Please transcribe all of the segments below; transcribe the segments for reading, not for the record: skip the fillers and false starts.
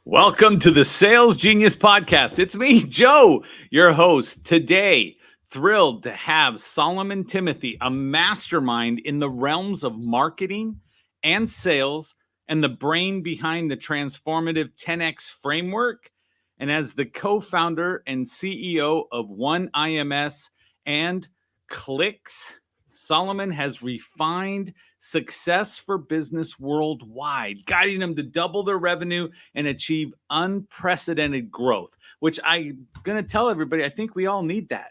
Welcome to the Sales Genius Podcast. It's me, Joe, your host. Today, thrilled to have Solomon Thimothy, a mastermind in the realms of marketing and sales and the brain behind the transformative 10X framework. And as the co-founder and CEO of OneIMS and Clickx, Solomon has refined success for business worldwide, guiding them to double their revenue and achieve unprecedented growth, which I'm going to tell everybody, I think we all need that,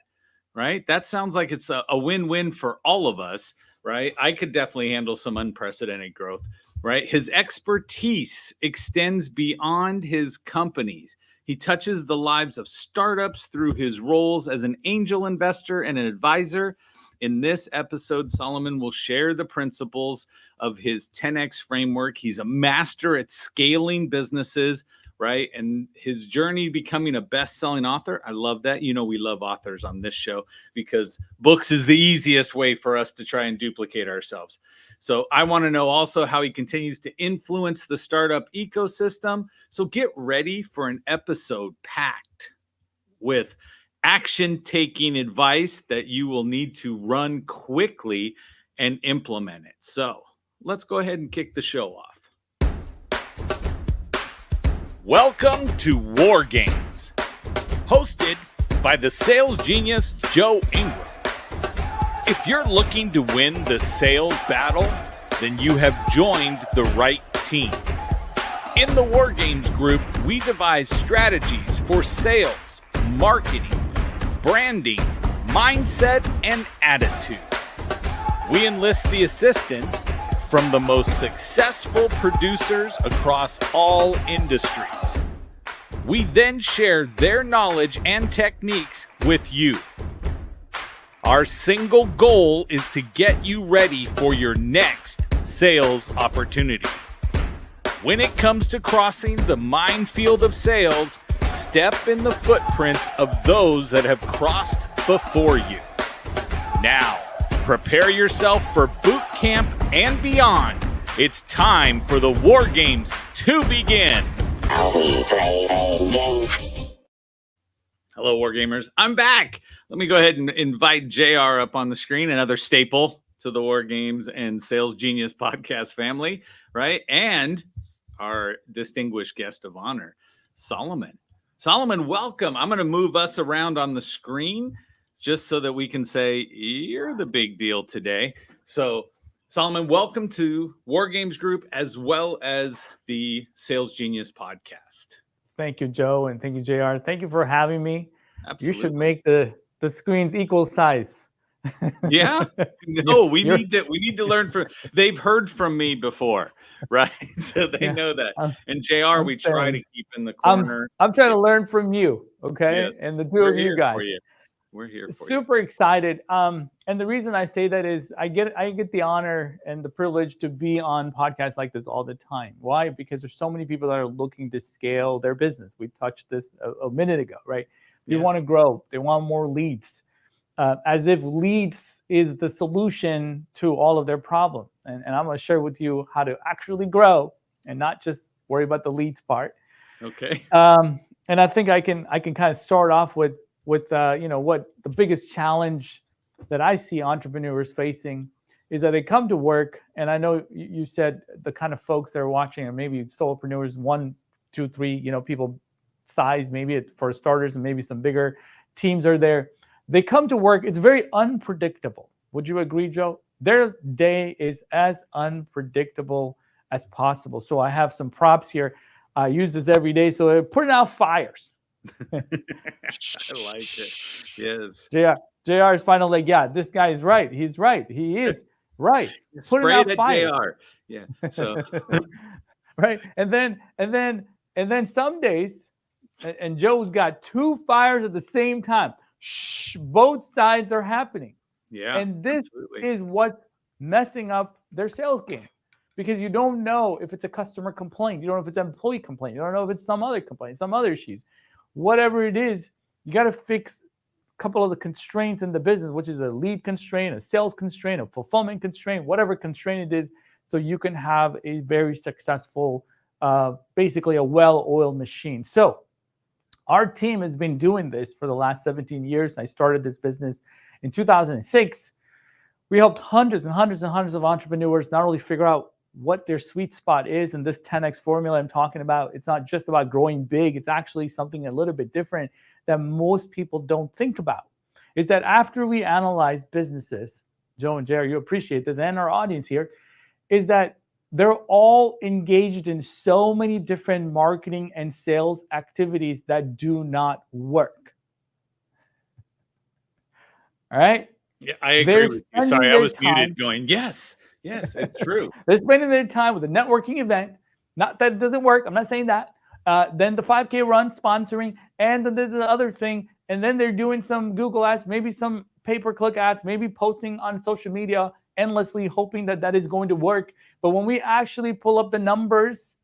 right? That sounds like it's a win-win for all of us, right? I could definitely handle some unprecedented growth, right? His expertise extends beyond his companies. He touches the lives of startups through his roles as an angel investor and an advisor. In this episode, Solomon will share the principles of his 10X framework. He's a master at scaling businesses, right? And his journey becoming a best-selling author. I love that. You know, we love authors on this show because books is the easiest way for us to try and duplicate ourselves. So I want to know also how he continues to influence the startup ecosystem. So get ready for an episode packed with action-taking advice that you will need to run quickly and implement it. So let's go ahead and kick the show off. Welcome to War Games, hosted by the sales genius Joe Ingram. If you're looking to win the sales battle, then you have joined the right team. In the War Games group, we devise strategies for sales, marketing, branding, mindset, and attitude. We enlist the assistance from the most successful producers across all industries. We then share their knowledge and techniques with you. Our single goal is to get you ready for your next sales opportunity. When it comes to crossing the minefield of sales, step in the footprints of those that have crossed before you. Now, prepare yourself for boot camp and beyond. It's time for the War Games to begin. How we play a game. Hello, War Gamers. I'm back. Let me go ahead and invite JR up on the screen, another staple to the War Games and Sales Genius podcast family, right? And our distinguished guest of honor, Solomon. Solomon, welcome. I'm going to move us around on the screen just so that we can say you're the big deal today. So, Solomon, welcome to War Games Group as well as the Sales Genius podcast. Thank you, Joe, and thank you, JR. Thank you for having me. Absolutely. You should make the screens equal size. Yeah? No, we need to learn from. They've heard from me before, right? So they know that. And JR, we try to keep in the corner. I'm trying to learn from you, okay? Yes. And the two of you guys. We're here for you. Super excited. And the reason I say that is I get the honor and the privilege to be on podcasts like this all the time. Why? Because there's so many people that are looking to scale their business. We touched this a minute ago, right? They want to grow. They want more leads. As if leads is the solution to all of their problems. And I'm going to share with you how to actually grow and not just worry about the leads part. Okay. And I think I can kind of start off with what the biggest challenge that I see entrepreneurs facing is that they come to work. And I know you said the kind of folks that are watching are maybe solopreneurs, 1, 2, 3, people size, maybe for starters, and maybe some bigger teams are there. They come to work. It's very unpredictable. Would you agree, Joe? Their day is as unpredictable as possible. So I have some props here. I use this every day. So I'm putting out fires. I like it. Yes. JR is finally like, yeah, this guy is right. He's right. He is right. Putting out fire. JR. Yeah. So right. And then some days, and Joe's got 2 fires at the same time. Both sides are happening. Yeah. And this is what's messing up their sales game, because you don't know if it's a customer complaint. You don't know if it's an employee complaint. You don't know if it's some other complaint, some other issues. Whatever it is, you got to fix a couple of the constraints in the business, which is a lead constraint, a sales constraint, a fulfillment constraint, whatever constraint it is, so you can have a very successful basically a well-oiled machine. So our team has been doing this for the last 17 years. I started this business in 2006. We helped hundreds and hundreds and hundreds of entrepreneurs not only figure out what their sweet spot is and this 10x formula I'm talking about. It's not just about growing big. It's actually something a little bit different that most people don't think about. Is that after we analyze businesses, Joe and Jerry, you appreciate this, and our audience here, is that they're all engaged in so many different marketing and sales activities that do not work. All right? Yeah, I agree with you. Sorry, I was muted going, yes, it's true. They're spending their time with a networking event. Not that it doesn't work. I'm not saying that. Then the 5K run sponsoring, and then there's the other thing. And then they're doing some Google ads, maybe some pay-per-click ads, maybe posting on social media endlessly, hoping that that is going to work. But when we actually pull up the numbers,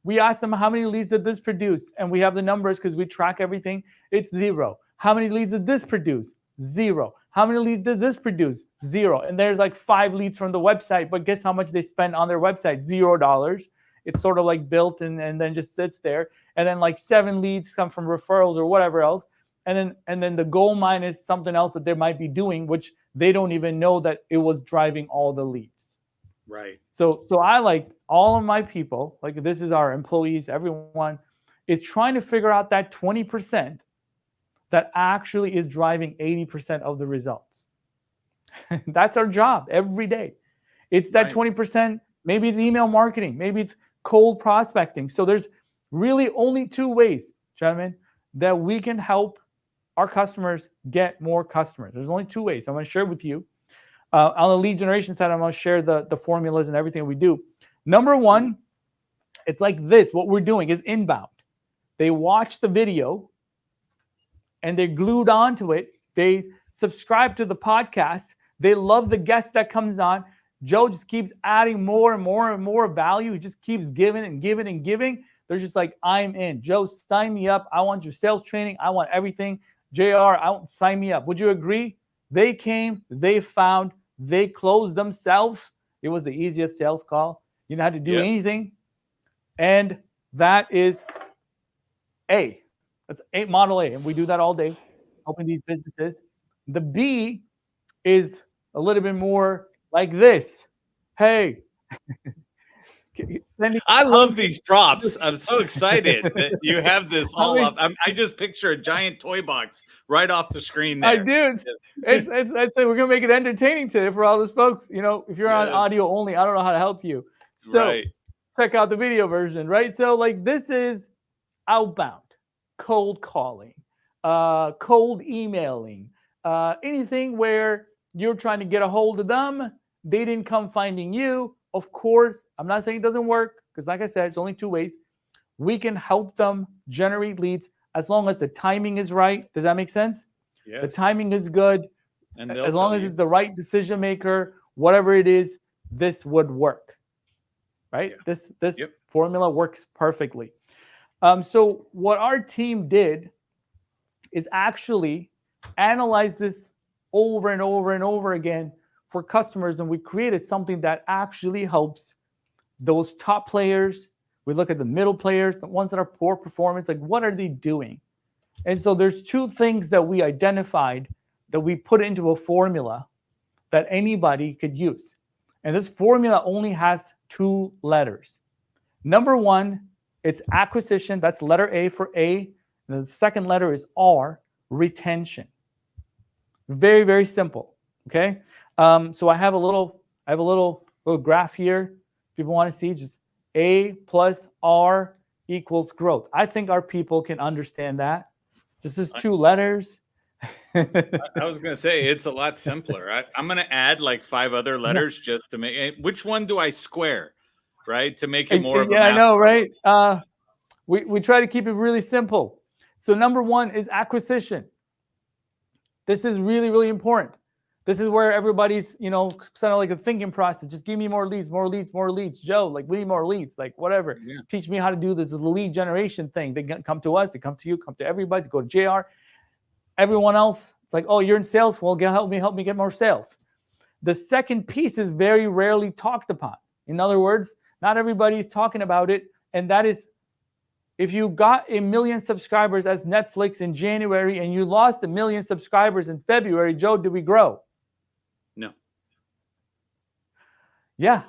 we ask them, how many leads did this produce? And we have the numbers because we track everything. It's 0. How many leads did this produce? 0. How many leads does this produce? 0. And there's like 5 leads from the website, but guess how much they spend on their website? $0. It's sort of like built and then just sits there. And then like 7 leads come from referrals or whatever else. And then the gold mine is something else that they might be doing, which they don't even know that it was driving all the leads. Right. So I like all of my people, like this is our employees, everyone is trying to figure out that 20% that actually is driving 80% of the results. That's our job every day. It's that 20%, maybe it's email marketing, maybe it's cold prospecting. So there's really only 2 ways, gentlemen, that we can help our customers get more customers. There's only 2 ways. I'm going to share with you. On the lead generation side, I'm going to share the formulas and everything we do. Number 1, it's like this. What we're doing is inbound. They watch the video and they're glued onto it. They subscribe to the podcast. They love the guest that comes on. Joe just keeps adding more and more and more value. He just keeps giving and giving and giving. They're just like, I'm in. Joe, sign me up. I want your sales training. I want everything. JR, sign me up. Would you agree? They came, they found, they closed themselves. It was the easiest sales call. You didn't have to do anything. And that is A. That's model A. And we do that all day, helping these businesses. The B is a little bit more like this. Hey. I love these props. I'm so excited that you have this all up. I just picture a giant toy box right off the screen there. I do. It's we're gonna make it entertaining today for all those folks. You know, if you're on audio only, I don't know how to help you. So check out the video version, right? So like this is outbound, cold calling, cold emailing, anything where you're trying to get a hold of them. They didn't come finding you. Of course, I'm not saying it doesn't work because like I said, it's only 2 ways. We can help them generate leads as long as the timing is right. Does that make sense? Yeah. The timing is good. And as long as it's the right decision maker, whatever it is, this would work. Right? Yeah. This formula works perfectly. So what our team did is actually analyze this over and over and over again for customers, and we created something that actually helps those top players. We look at the middle players, the ones that are poor performance, like what are they doing? And so there's 2 things that we identified that we put into a formula that anybody could use. And this formula only has 2 letters. Number 1, it's acquisition. That's letter A for A. And the second letter is R, retention. Very, very simple. Okay. So I have a little graph here. If people want to see, just A plus R equals growth. I think our people can understand that. This is 2 letters. I was going to say it's a lot simpler. I'm going to add like 5 other letters just to make. Which one do I square, right? To make it more of a math I know, right? We try to keep it really simple. So number 1 is acquisition. This is really, really important. This is where everybody's, kind of like a thinking process. Just give me more leads, more leads, more leads. Joe, like we need more leads, like whatever. Yeah. Teach me how to do this lead generation thing. They come to us, they come to you, come to everybody, go to JR. Everyone else, it's like, oh, you're in sales. Well, help me get more sales. The second piece is very rarely talked upon. In other words, not everybody's talking about it. And that is, if you got 1 million subscribers as Netflix in January and you lost 1 million subscribers in February, Joe, did we grow? No. Yeah.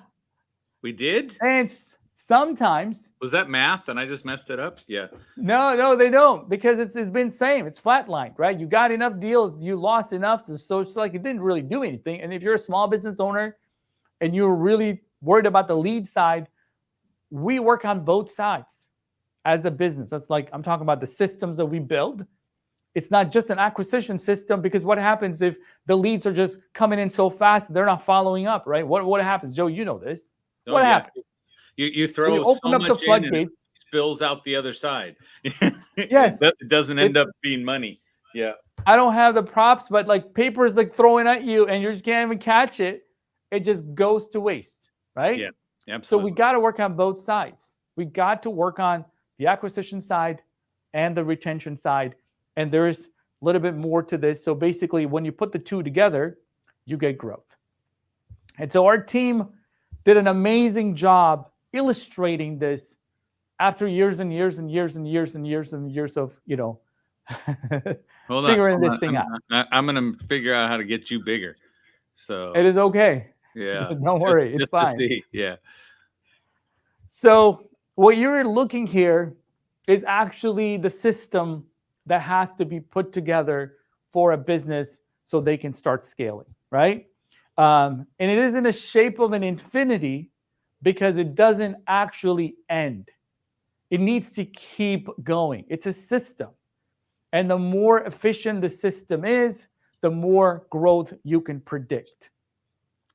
We did? And sometimes. Was that math and I just messed it up? Yeah. No, they don't, because it's been same. It's flatlined, right? You got enough deals, you lost enough, so it's like it didn't really do anything. And if you're a small business owner and you're really worried about the lead side, we work on both sides as a business. That's like, I'm talking about the systems that we build. It's not just an acquisition system, because what happens if the leads are just coming in so fast, they're not following up, right? What happens, Joe? You know this. What happens? You throw when you open so up much the floodgates, and it spills out the other side. Yes. It doesn't end up being money. Yeah. I don't have the props, but like paper is like throwing at you and you just can't even catch it. It just goes to waste, right? Yeah, absolutely. So we got to work on both sides. We got to work on the acquisition side and the retention side. And there's a little bit more to this. So basically, when you put the two together, you get growth. And so our team did an amazing job illustrating this after years and years and years and years and years and years of, figuring this thing out. I'm going to figure out how to get you bigger. So it is okay. Yeah. Don't worry. It's just fine. To see. Yeah. So what you're looking here is actually the system that has to be put together for a business so they can start scaling, right? And it is in the shape of an infinity because it doesn't actually end. It needs to keep going. It's a system. And the more efficient the system is, the more growth you can predict.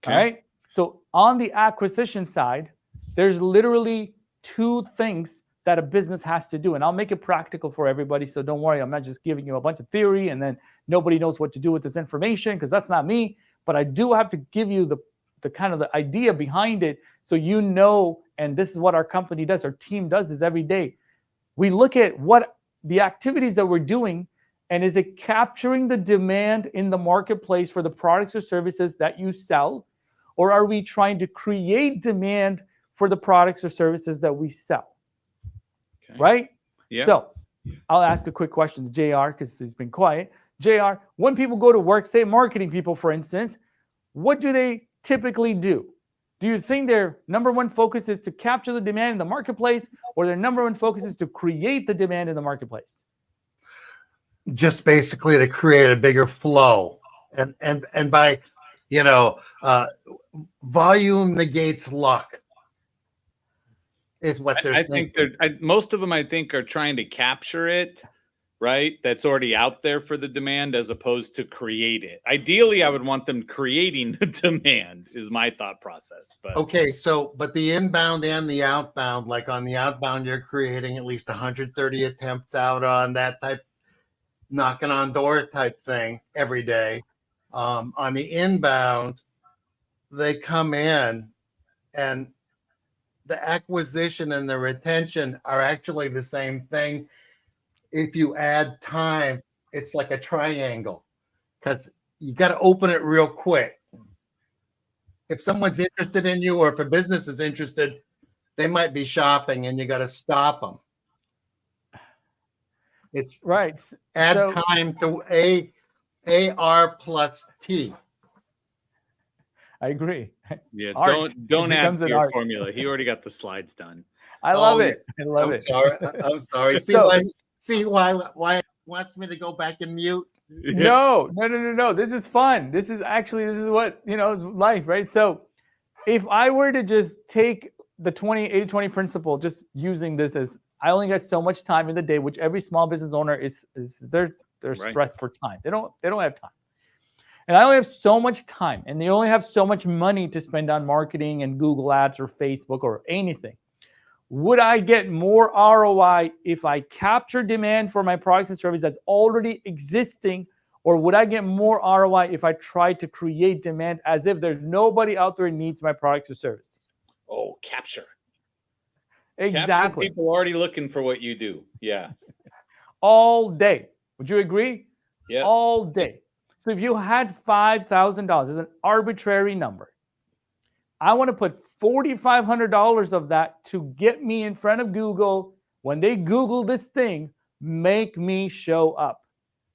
Okay. All right. So on the acquisition side, there's literally two things that a business has to do. And I'll make it practical for everybody. So don't worry, I'm not just giving you a bunch of theory and then nobody knows what to do with this information, because that's not me. But I do have to give you the kind of the idea behind it, so you know, and this is what our company does, our team does this every day. We look at what the activities that we're doing, and is it capturing the demand in the marketplace for the products or services that you sell, or are we trying to create demand for the products or services that we sell? Okay. Right? Yeah. So I'll ask a quick question to JR, because he's been quiet. JR, when people go to work, say marketing people, for instance, what do they typically do? Do you think their number one focus is to capture the demand in the marketplace, or their number one focus is to create the demand in the marketplace? Just basically to create a bigger flow. And by, volume negates luck is what they're thinking. I think most of them, I think, are trying to capture it, right? That's already out there for the demand, as opposed to create it. Ideally, I would want them creating the demand, is my thought process. But okay, but the inbound and the outbound, like on the outbound, you're creating at least 130 attempts out on that type, knocking on door type thing every day. On the inbound, they come in, and the acquisition and the retention are actually the same thing. If you add time, it's like a triangle, because you got to open it real quick. If someone's interested in you, or if a business is interested, they might be shopping, and you got to stop them. It's right. Add time to AR plus T. I agree. Yeah, don't add to your formula. He already got the slides done. I love it. I love it. I'm sorry. See why it wants me to go back and mute? No. This is fun. This is what, is life, right? So if I were to just take the 80-20 principle, just using this as, I only got so much time in the day, which every small business owner is they're stressed for time. They don't have time. And I only have so much time, and they only have so much money to spend on marketing and Google Ads or Facebook or anything. Would I get more ROI if I capture demand for my products and services that's already existing, or would I get more ROI if I try to create demand as if there's nobody out there who needs my products or services? Oh, capture. Exactly. Capture people already looking for what you do. Yeah. All day. Would you agree? Yeah. All day. So if you had $5,000 as an arbitrary number, I want to put $4,500 of that to get me in front of Google. When they Google this thing, make me show up,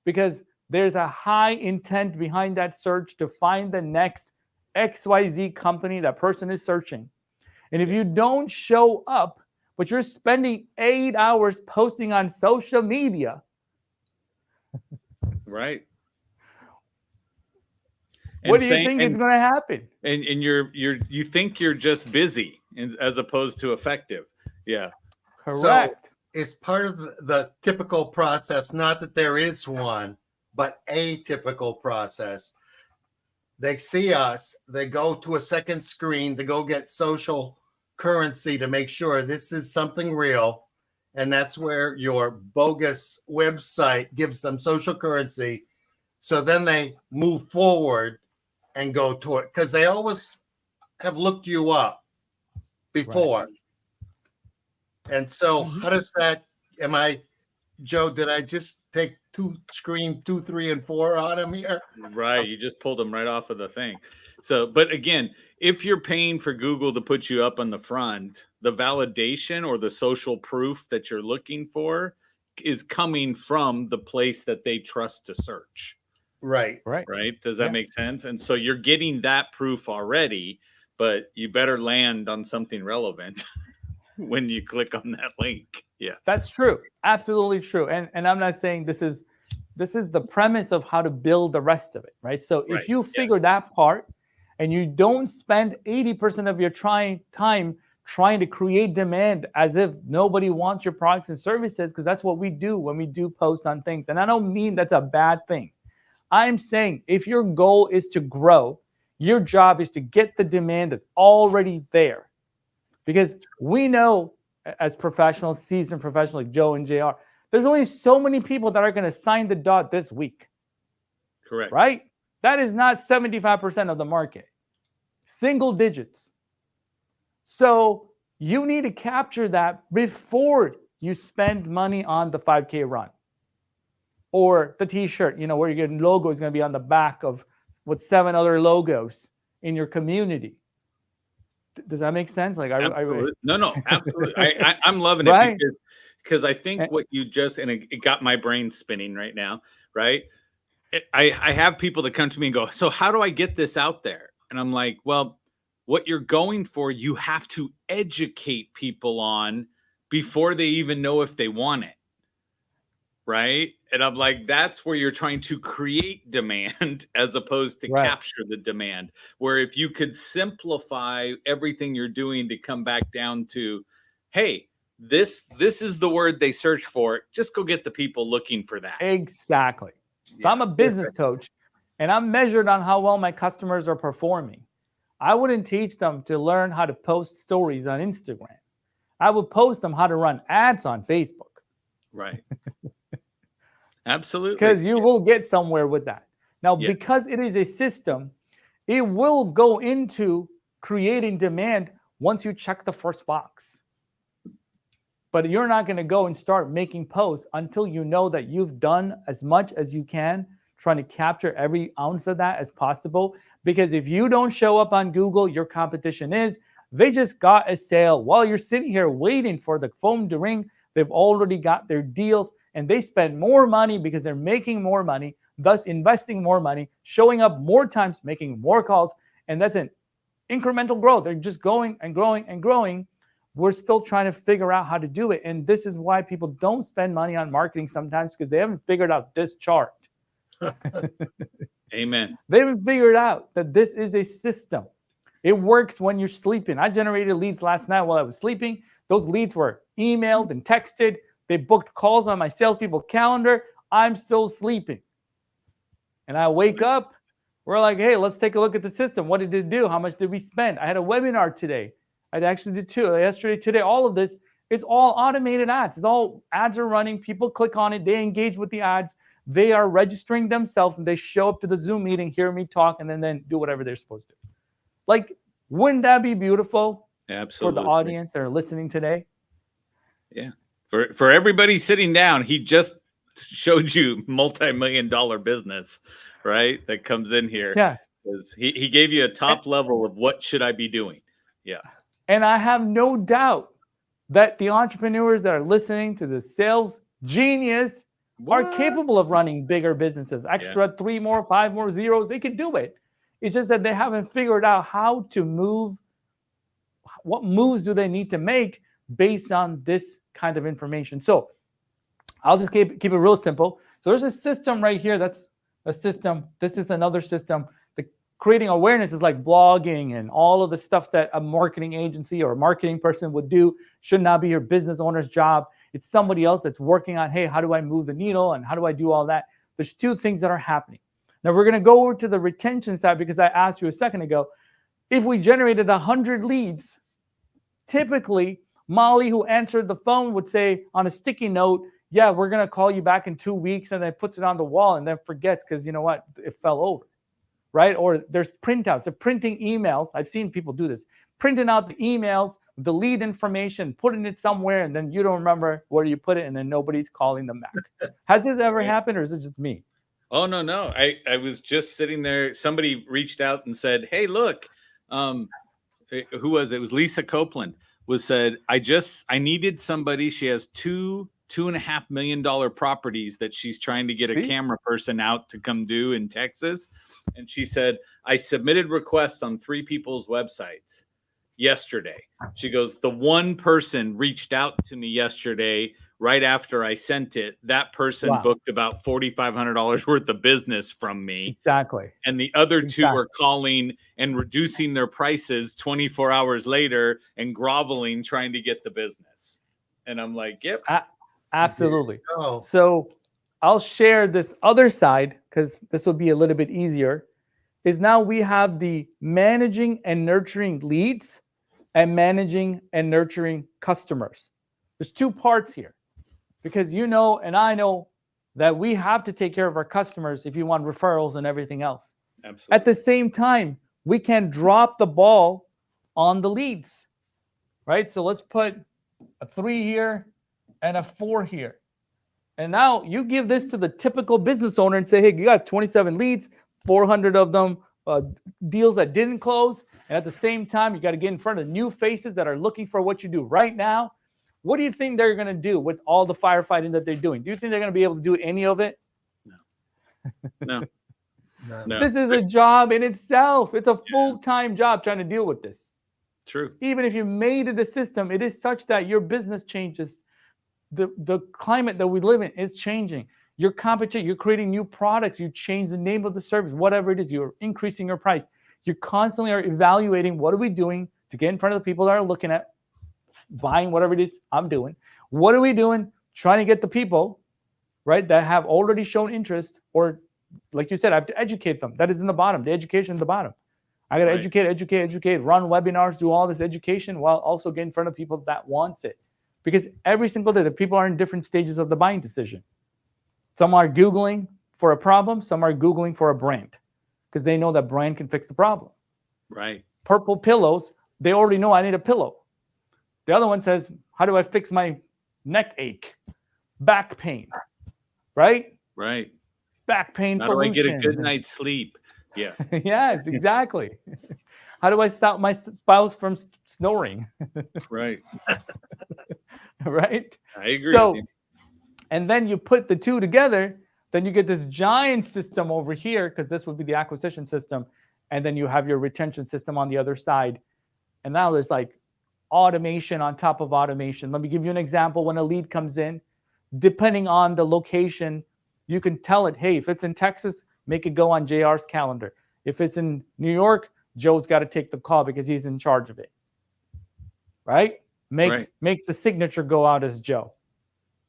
because there's a high intent behind that search to find the next XYZ company that person is searching. And if you don't show up, but you're spending 8 hours posting on social media, right? What do you think is going to happen? And you think you're just busy as opposed to effective. Yeah. Correct. So it's part of the typical process, not that there is one, but a typical process. They see us, they go to a second screen to go get social currency to make sure this is something real. And that's where your bogus website gives them social currency. So then they move forward and go to it, because they always have looked you up before. Right. And so how does that, Joe, did I just take screen 2, 3, and 4 on him here? Right. You just pulled them right off of the thing. So, but again, if you're paying for Google to put you up on the front, the validation or the social proof that you're looking for is coming from the place that they trust to search. Right. Right. Does that make sense? And so you're getting that proof already, but you better land on something relevant when you click on that link. Yeah. That's true. Absolutely true. And I'm not saying this is the premise of how to build the rest of it, right? So if you figure that part and you don't spend 80% of your time trying to create demand as if nobody wants your products and services, because that's what we do when we do post on things. And I don't mean that's a bad thing. I'm saying if your goal is to grow, your job is to get the demand that's already there. Because we know, as professionals, seasoned professionals like Joe and JR, there's only so many people that are going to sign the dot this week. Correct. Right? That is not 75% of the market. Single digits. So you need to capture that before you spend money on the 5K run. Or the t-shirt, where your logo is going to be on the back of with 7 other logos in your community. Does that make sense? Like, no, absolutely. I'm loving right? it because I think what you just, and it got my brain spinning right now, right? I have people that come to me and go, so how do I get this out there? And I'm like, well, what you're going for, you have to educate people on before they even know if they want it. Right. And I'm like, that's where you're trying to create demand as opposed to capture the demand. Where if you could simplify everything you're doing to come back down to, hey, this is the word they search for. Just go get the people looking for that. Exactly. Yeah. If I'm a business coach and I'm measured on how well my customers are performing, I wouldn't teach them to learn how to post stories on Instagram. I would post them how to run ads on Facebook. Right. Absolutely. Because you will get somewhere with that. Now, because it is a system, it will go into creating demand once you check the first box. But you're not going to go and start making posts until you know that you've done as much as you can, trying to capture every ounce of that as possible. Because if you don't show up on Google, your competition is. They just got a sale. While you're sitting here waiting for the phone to ring, they've already got their deals. And they spend more money because they're making more money, thus investing more money, showing up more times, making more calls. And that's an incremental growth. They're just going and growing and growing. We're still trying to figure out how to do it. And this is why people don't spend money on marketing sometimes, because they haven't figured out this chart. Amen. They haven't figured out that this is a system. It works when you're sleeping. I generated leads last night while I was sleeping. Those leads were emailed and texted. They booked calls on my salespeople calendar. I'm still sleeping. And I wake up. We're like, hey, let's take a look at the system. What did it do? How much did we spend? I had a webinar today. I actually did 2 yesterday, today. All of this is all automated ads. It's all ads are running. People click on it. They engage with the ads. They are registering themselves and they show up to the Zoom meeting, hear me talk, and then do whatever they're supposed to do. Like, wouldn't that be beautiful? Absolutely. For the audience that are listening today? Yeah. For everybody sitting down, he just showed you multi-million-dollar business, right? That comes in here. Yes. He gave you a top level of what should I be doing. Yeah. And I have no doubt that the entrepreneurs that are listening to the Sales Genius are capable of running bigger businesses. Extra 3 more, 5 more zeros, they could do it. It's just that they haven't figured out how to move. What moves do they need to make based on this kind of information? So I'll just keep it real simple. So there's a system right here. That's a system. This is another system. The creating awareness is like blogging and all of the stuff that a marketing agency or a marketing person would do. Should not be your business owner's job. It's somebody else that's working on, hey, how do I move the needle and how do I do all that? There's 2 things that are happening. Now we're going to go over to the retention side because I asked you a second ago, if we generated 100 leads, typically Molly, who answered the phone, would say on a sticky note, yeah, we're going to call you back in 2 weeks, and then puts it on the wall and then forgets because you know what? It fell over, right? Or there's printouts. They're printing emails. I've seen people do this, printing out the emails, the lead information, putting it somewhere, and then you don't remember where you put it, and then nobody's calling them back. Has this ever happened, or is it just me? Oh, no. I was just sitting there. Somebody reached out and said, hey, look, who was it? It was Lisa Copeland said, I needed somebody. She has $2.5 million properties that she's trying to get a camera person out to come do in Texas. And she said, I submitted requests on 3 people's websites yesterday. She goes, the one person reached out to me yesterday right after I sent it. That person booked about $4,500 worth of business from me. Exactly. And the other 2 are calling and reducing their prices 24 hours later and groveling, trying to get the business. And I'm like, yep. Absolutely. So I'll share this other side because this will be a little bit easier. Is now we have the managing and nurturing leads and managing and nurturing customers. There's 2 parts here because you know and I know that we have to take care of our customers if you want referrals and everything else. Absolutely. At the same time, we can drop the ball on the leads, right? So let's put a 3 here and a 4 here. And now you give this to the typical business owner and say, hey, you got 27 leads, 400 of them deals that didn't close. And at the same time, you got to get in front of new faces that are looking for what you do right now. What do you think they're going to do with all the firefighting that they're doing? Do you think they're going to be able to do any of it? No. This is a job in itself. It's a full-time job trying to deal with this. True. Even if you made it a system, it is such that your business changes. The climate that we live in is changing. Your competition, you're creating new products, you change the name of the service, whatever it is, you're increasing your price. You constantly are evaluating what are we doing to get in front of the people that are looking at buying whatever it is I'm doing. What are we doing? Trying to get the people, right, that have already shown interest, or like you said, I have to educate them. That is in the bottom. The education is the bottom. I got to educate, run webinars, do all this education while also get in front of people that wants it. Because every single day, the people are in different stages of the buying decision. Some are Googling for a problem. Some are Googling for a brand because they know that brand can fix the problem. Right. Purple pillows, they already know I need a pillow. The other one says, how do I fix my neck ache, back pain, right? Right. Back pain How solution. do I get a good night's sleep? Yeah. Yes, exactly. How do I stop my spouse from snoring? Right. Right? I agree. So, and then you put the 2 together, then you get this giant system over here, because this would be the acquisition system. And then you have your retention system on the other side. And now there's like automation on top of automation. Let me give you an example. When a lead comes in, depending on the location, you can tell it, hey, if it's in Texas, make it go on JR's calendar. If it's in New York, Joe's got to take the call because he's in charge of it. Right? Make the signature go out as Joe.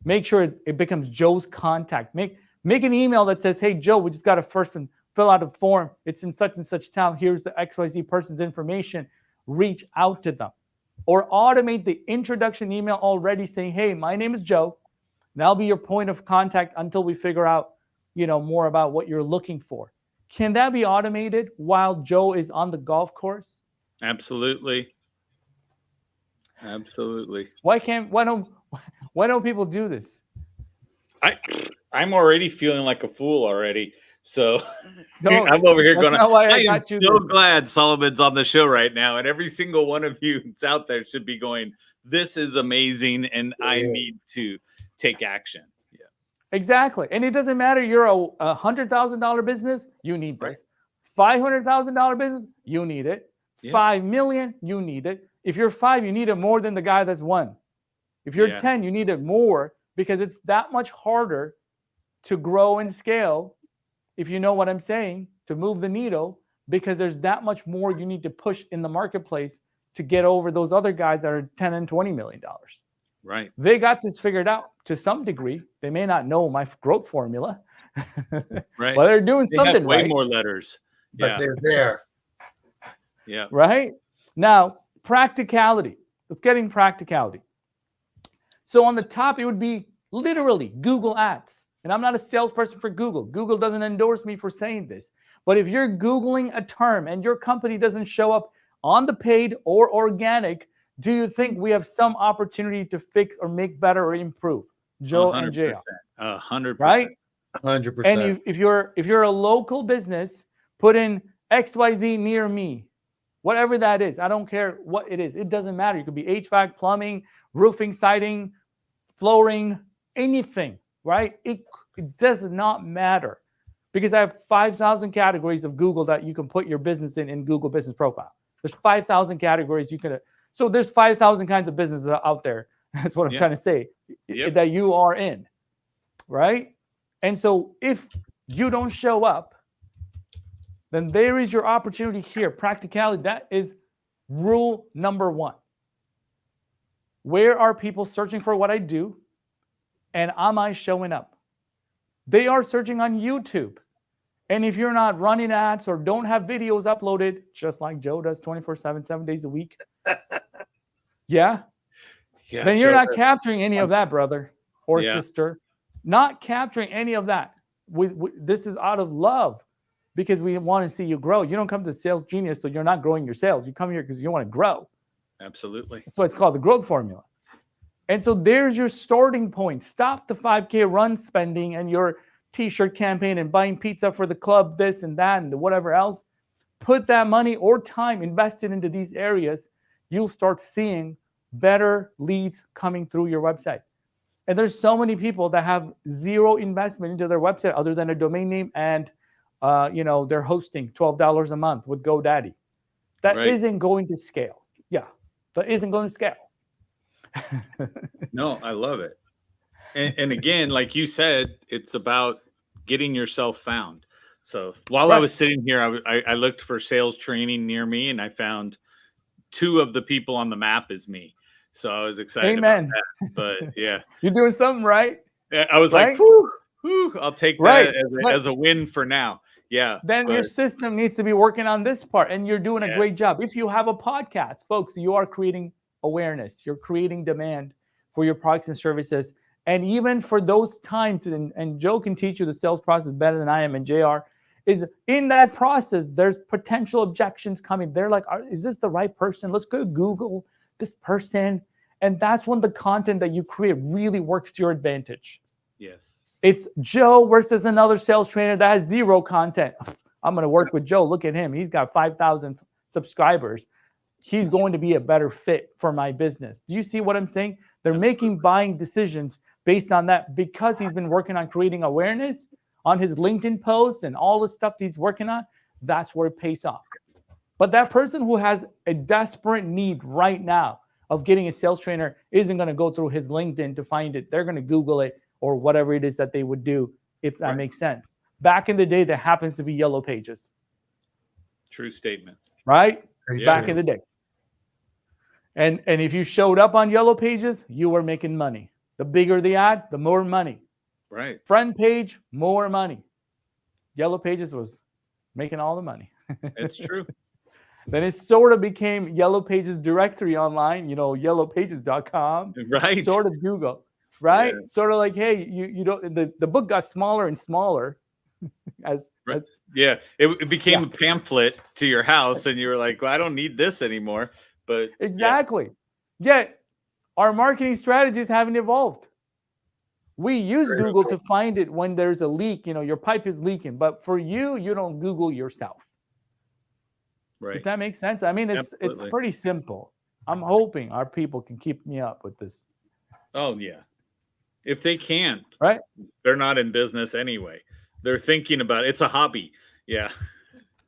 Make sure it becomes Joe's contact. Make an email that says, hey, Joe, we just got a person fill out a form. It's in such and such town. Here's the XYZ person's information. Reach out to them. Or automate the introduction email already saying, hey, my name is Joe. And I'll be your point of contact until we figure out, more about what you're looking for. Can that be automated while Joe is on the golf course? Absolutely. Absolutely. Why don't people do this? I'm already feeling like a fool already. So Don't. I'm over here That's going, not why I I am got you so this. glad Solomon's on the show right now. And every single one of you that's out there should be going, this is amazing. And I need to take action. Yeah. Exactly. And it doesn't matter. You're a $100,000 business. You need this. $500,000 business. You need it. Yeah. 5 million. You need it. If you're 5, you need it more than the guy that's 1. If you're 10, you need it more because it's that much harder to grow and scale, if you know what I'm saying, to move the needle, because there's that much more you need to push in the marketplace to get over those other guys that are 10 and $20 million. Right. They got this figured out to some degree. They may not know my growth formula, right? But they're doing they something have way right. more letters, but they're there. Yeah. Right now, practicality. Let's get in practicality. So on the top, it would be literally Google Ads. And I'm not a salesperson for Google. Google doesn't endorse me for saying this. But if you're Googling a term and your company doesn't show up on the paid or organic, do you think we have some opportunity to fix or make better or improve? Joe 100%, and JR. 100%. Right? 100%. And if you're a local business, put in XYZ near me. Whatever that is. I don't care what it is. It doesn't matter. It could be HVAC, plumbing, roofing, siding, flooring, anything, right? It does not matter because I have 5,000 categories of Google that you can put your business in Google Business Profile. There's 5,000 categories you can. So there's 5,000 kinds of businesses out there. That's what I'm trying to say, that you are in, right? And so if you don't show up, then there is your opportunity here. Practicality, that is rule number 1. Where are people searching for what I do? And am I showing up? They are searching on YouTube. And if you're not running ads or don't have videos uploaded, just like Joe does 24/7, 7 days a week, then you're not capturing any of that, brother or sister. Not capturing any of that. This is out of love because we want to see you grow. You don't come to Sales Genius so you're not growing your sales. You come here because you want to grow. Absolutely. That's why it's called the growth formula. And so there's your starting point. Stop the 5K run spending and your t-shirt campaign and buying pizza for the club, this and that and whatever else. Put that money or time invested into these areas. You'll start seeing better leads coming through your website. And there's so many people that have zero investment into their website other than a domain name and they're hosting $12 a month with GoDaddy. That isn't going to scale. That isn't going to scale. No, I love it. And again, like you said, it's about getting yourself found. So while I was sitting here, I looked for sales training near me and I found 2 of the people on the map is me. So I was excited about that. But yeah. You're doing something right. I was like, whew, I'll take that as a win for now. Yeah. Then your system needs to be working on this part and you're doing a great job. If you have a podcast, folks, you are creating awareness. You're creating demand for your products and services. And even for those times, and Joe can teach you the sales process better than I am, and JR, is in that process, there's potential objections coming. They're like, is this the right person? Let's go to Google this person. And that's when the content that you create really works to your advantage. Yes. It's Joe versus another sales trainer that has zero content. I'm going to work with Joe. Look at him. He's got 5,000 subscribers. He's going to be a better fit for my business. Do you see what I'm saying? They're making buying decisions based on that because he's been working on creating awareness on his LinkedIn post and all the stuff he's working on. That's where it pays off. But that person who has a desperate need right now of getting a sales trainer isn't going to go through his LinkedIn to find it. They're going to Google it or whatever it is that they would do, if that makes sense. Back in the day, there happens to be Yellow Pages. True statement. Right? Back in the day. And if you showed up on Yellow Pages, you were making money. The bigger the ad, the more money. Right. Front page, more money. Yellow Pages was making all the money. It's true. Then it sort of became Yellow Pages directory online, yellowpages.com. Right. Sort of Google, right? Yeah. Sort of like, hey, you don't. The book got smaller and smaller. It became a pamphlet to your house, and you were like, well, I don't need this anymore. But exactly. Yet our marketing strategies haven't evolved. We use Google to find it when there's a leak. Your pipe is leaking, but for you don't Google yourself. Right. Does that make sense? I mean, it's pretty simple. I'm hoping our people can keep me up with this. Oh yeah. If they can't, right? They're not in business anyway. They're thinking about it. It's a hobby. Yeah.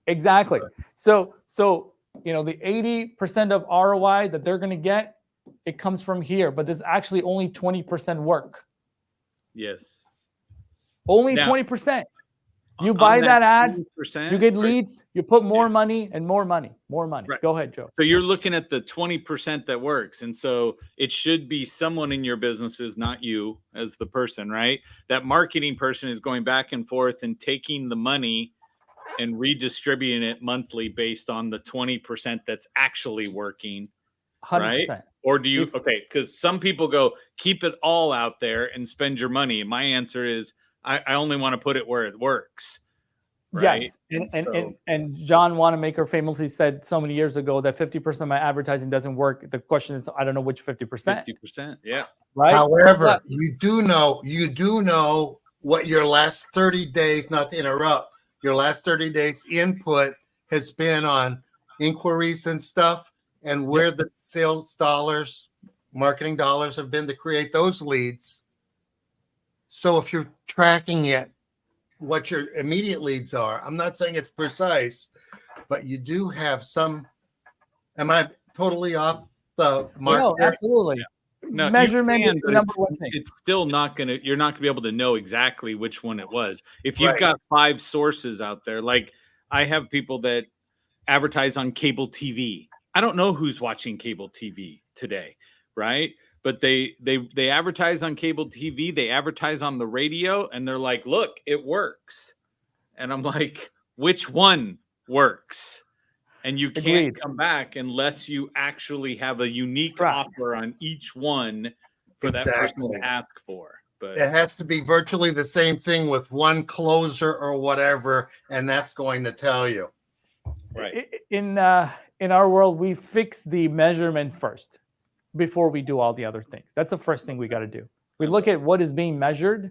Exactly. So the 80% of ROI that they're going to get, it comes from here, but there's actually only 20% work. Yes. Only 20%. You buy that ads, you get leads, you put more money and more money. Right. Go ahead, Joe. So you're looking at the 20% that works. And so it should be someone in your businesses, not you as the person, right? That marketing person is going back and forth and taking the money and redistributing it monthly based on the 20% that's actually working. 100%. Right? Or do you, because some people go, keep it all out there and spend your money. And my answer is, I only want to put it where it works. Right? Yes. And John Wanamaker famously said so many years ago that 50% of my advertising doesn't work. The question is, I don't know which 50%. 50%, yeah. Right. However, you do know what your last 30 days, not to interrupt, your last 30 days input has been on inquiries and stuff, and where the sales dollars, marketing dollars have been to create those leads. So if you're tracking it, what your immediate leads are, I'm not saying it's precise, but you do have some. Am I totally off the mark? No, absolutely. No, measurement is the number one thing. It's still you're not gonna be able to know exactly which one it was. If you've got 5 sources out there, like I have people that advertise on cable TV. I don't know who's watching cable TV today, right? But they advertise on cable TV, they advertise on the radio, and they're like, look, it works. And I'm like, which one works? And you can't come back unless you actually have a unique offer on each one for that person to ask for. But it has to be virtually the same thing with one closer or whatever, and that's going to tell you. Right. In our world, we fix the measurement first before we do all the other things. That's the first thing we got to do. We look at what is being measured,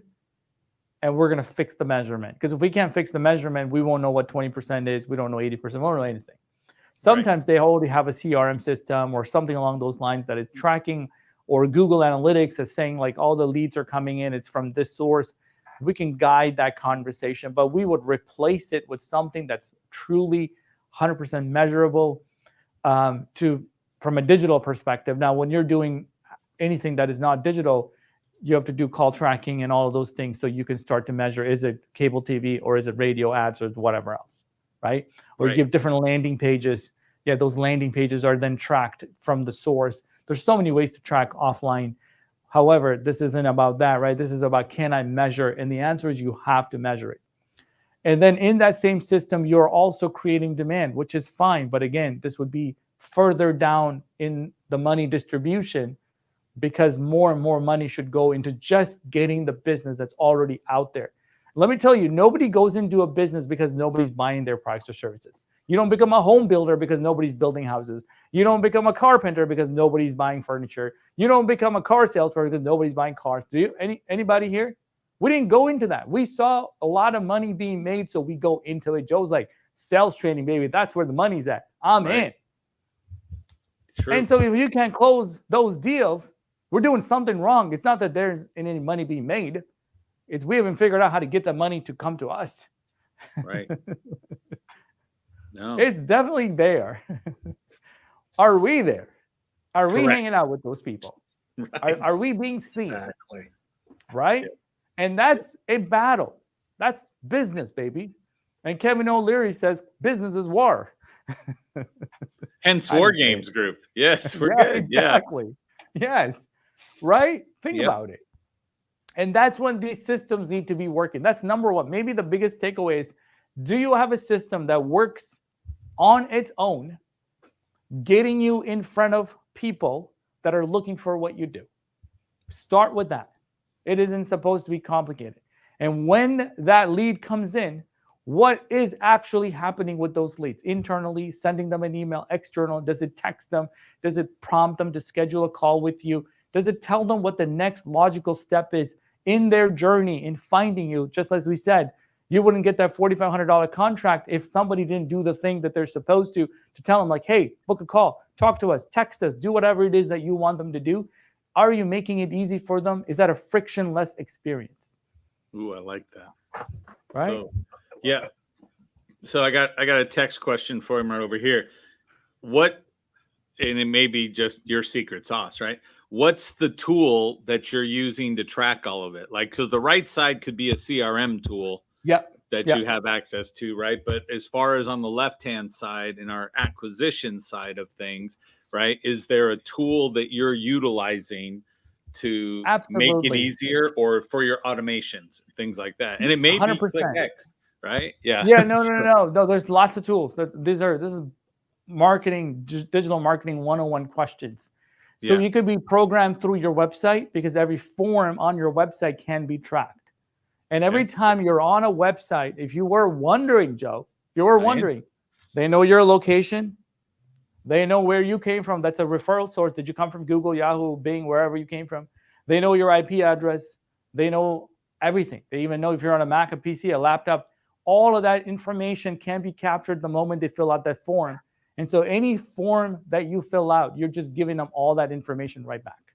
and we're going to fix the measurement. Because if we can't fix the measurement, we won't know what 20% is. We don't know 80%. We won't know anything. Sometimes they already have a CRM system or something along those lines that is tracking, or Google Analytics is saying like all the leads are coming in, it's from this source. We can guide that conversation, but we would replace it with something that's truly 100% measurable from a digital perspective. Now, when you're doing anything that is not digital, you have to do call tracking and all of those things so you can start to measure, is it cable TV or is it radio ads or whatever else, right? Or you have different landing pages. Yeah, those landing pages are then tracked from the source. There's so many ways to track offline. However, this isn't about that, right? This is about, can I measure? And the answer is you have to measure it. And then in that same system, you're also creating demand, which is fine. But again, this would be further down in the money distribution, because more and more money should go into just getting the business that's already out there. Let me tell you, nobody goes into a business because nobody's buying their products or services. You don't become a home builder because nobody's building houses. You don't become a carpenter because nobody's buying furniture. You don't become a car salesperson because nobody's buying cars. Do you? Anybody here? We didn't go into that. We saw a lot of money being made, so we go into it. Joe's like, sales training, baby. That's where the money's at. I'm in. True. And so if you can't close those deals, we're doing something wrong. It's not that there's any money being made. It's we haven't figured out how to get that money to come to us. Right. No. It's definitely there. Are we there? Are we hanging out with those people? Right. Are we being seen? Exactly. Right? Yeah. And that's a battle. That's business, baby. And Kevin O'Leary says business is war. Hence War Games Group. Yes, we're good. Exactly. Yeah. Yes. Right? Think about it. And that's when these systems need to be working. That's number one. Maybe the biggest takeaway is, do you have a system that works on its own, getting you in front of people that are looking for what you do? Start with that. It isn't supposed to be complicated. And when that lead comes in, what is actually happening with those leads? Internally, sending them an email, external, does it text them? Does it prompt them to schedule a call with you? Does it tell them what the next logical step is in their journey in finding you. Just as we said, you wouldn't get that $4,500 contract if somebody didn't do the thing that they're supposed to tell them, like, hey, book a call, talk to us, text us, do whatever it is that you want them to do. Are you making it easy for them? Is that a frictionless experience? Ooh, I like that. Right? So, yeah. So I got a text question for him right over here. What, and it may be just your secret sauce, right? What's the tool that you're using to track all of it? Like, so the right side could be a CRM tool that you have access to, right? But as far as on the left-hand side, in our acquisition side of things, right, is there a tool that you're utilizing to make it easier, or for your automations, things like that? And it may 100%. Be Clickx, right? Yeah. Yeah, no. There's lots of tools. This is marketing, digital marketing 101 questions. So you could be programmed through your website, because every form on your website can be tracked. And every time you're on a website, if you were wondering, Joe, wondering, they know your location. They know where you came from. That's a referral source. Did you come from Google, Yahoo, Bing, wherever you came from? They know your IP address. They know everything. They even know if you're on a Mac, a PC, a laptop. All of that information can be captured the moment they fill out that form. And so any form that you fill out, you're just giving them all that information right back.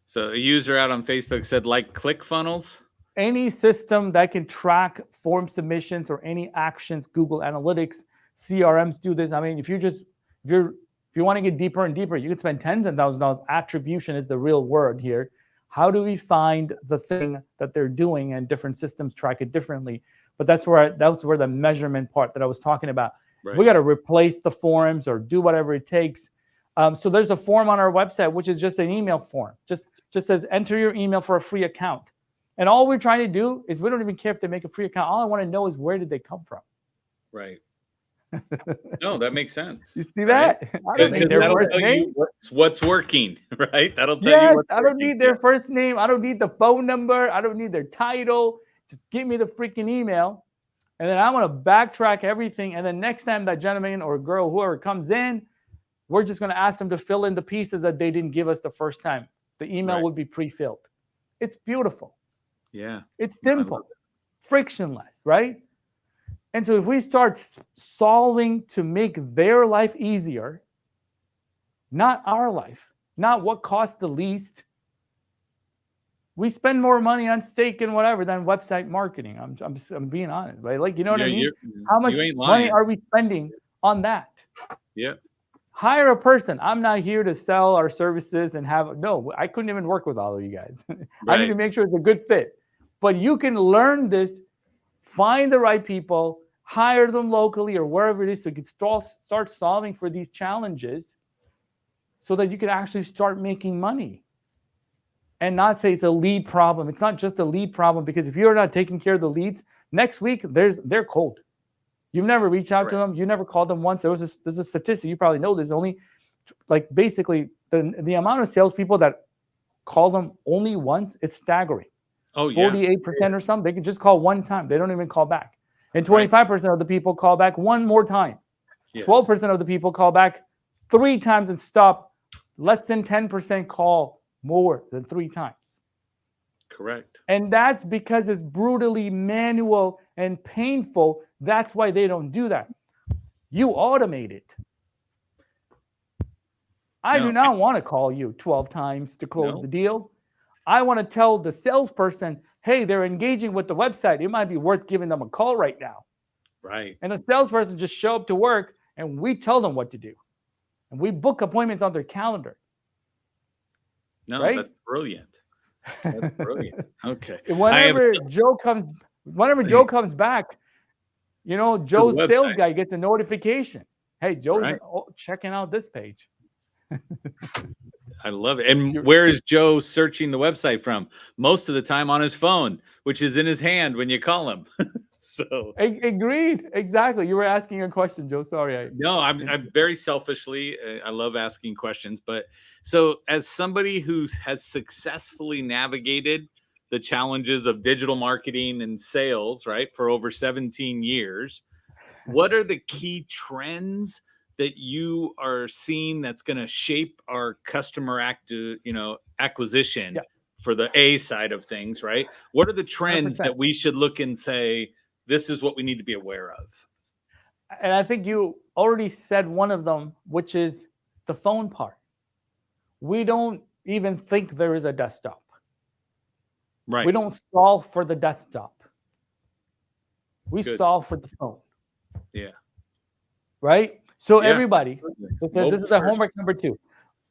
So a user out on Facebook said, like ClickFunnels? Any system that can track form submissions or any actions, Google Analytics, CRMs do this. I mean, if you want to get deeper and deeper, you could spend tens of thousands of dollars. Attribution is the real word here. How do we find the thing that they're doing, and different systems track it differently? But that's where the measurement part that I was talking about. Right. We got to replace the forms or do whatever it takes. So there's a form on our website, which is just an email form. Just says, enter your email for a free account. And all we're trying to do is, we don't even care if they make a free account. All I want to know is, where did they come from? Right. No, that makes sense. You see that? Right? I don't need their first name. What's working, right? That'll tell you what's I don't need their first name. I don't need the phone number. I don't need their title. Just give me the freaking email. And then I want to backtrack everything. And then next time that gentleman or girl, whoever comes in, we're just going to ask them to fill in the pieces that they didn't give us the first time. The email would be pre-filled. It's beautiful. Yeah. It's simple, frictionless, right? And so if we start solving to make their life easier, not our life, not what costs the least, we spend more money on steak and whatever than website marketing. I'm being honest, right? Like, you know what I mean? How much money are we spending on that? Yeah. Hire a person. I'm not here to sell our services and I couldn't even work with all of you guys. I need to make sure it's a good fit. But you can learn this, find the right people, hire them locally or wherever it is, so you can start solving for these challenges, so that you can actually start making money. And not say it's a lead problem. It's not just a lead problem, because if you're not taking care of the leads, next week they're cold. You've never reached out to them. You never called them once. There's a statistic, you probably know this, only like basically the amount of salespeople that call them only once is staggering. 48% or something. They can just call one time. They don't even call back. And 25% of the people call back one more time. 12% of the people call back 3 times and stop. Less than 10% call more than 3 times. Correct. And that's because it's brutally manual and painful. That's why they don't do that. You automate it. I do not want to call you 12 times to close the deal. I want to tell the salesperson, hey, they're engaging with the website. It might be worth giving them a call right now. Right. And the salesperson just show up to work, and we tell them what to do. And we book appointments on their calendar. No, that's brilliant. That's brilliant. Okay. Whenever Joe comes back, Joe's sales guy gets a notification. Hey, Joe's checking out this page. I love it. And where is Joe searching the website from? Most of the time on his phone, which is in his hand when you call him. So agreed. Exactly. You were asking a question, Joe. Sorry. No, I'm very selfishly. I love asking questions. But so as somebody who has successfully navigated the challenges of digital marketing and sales, right, for over 17 years, what are the key trends that you are seeing that's going to shape our customer acquisition for the A side of things, right? What are the trends 100%. that we should look and say, this is what we need to be aware of? And I think you already said one of them, which is the phone part. We don't even think there is a desktop. Right. We don't solve for the desktop. We Good. solve for the phone. Yeah. Right? So Yeah. everybody, this is the homework number 2.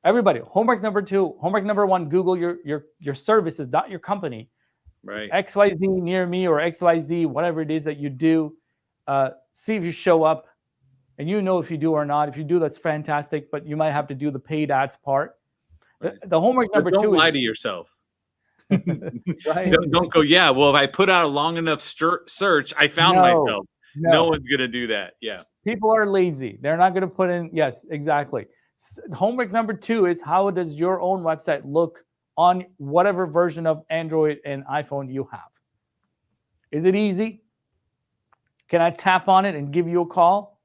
Everybody, homework number 2, homework number 1, Google your services, not your company. Right. XYZ near me or XYZ, whatever it is that you do. See if you show up, and you know if you do or not. If you do, that's fantastic, but you might have to do the paid ads part. Right. The homework But number don't 2 lie is to yourself. right. Don't go, yeah, well, if I put out a long enough search, I found myself. No one's going to do that. Yeah. People are lazy. They're not going to put in, yes, exactly. Homework number 2 is, how does your own website look on whatever version of Android and iPhone you have? Is it easy? Can I tap on it and give you a call?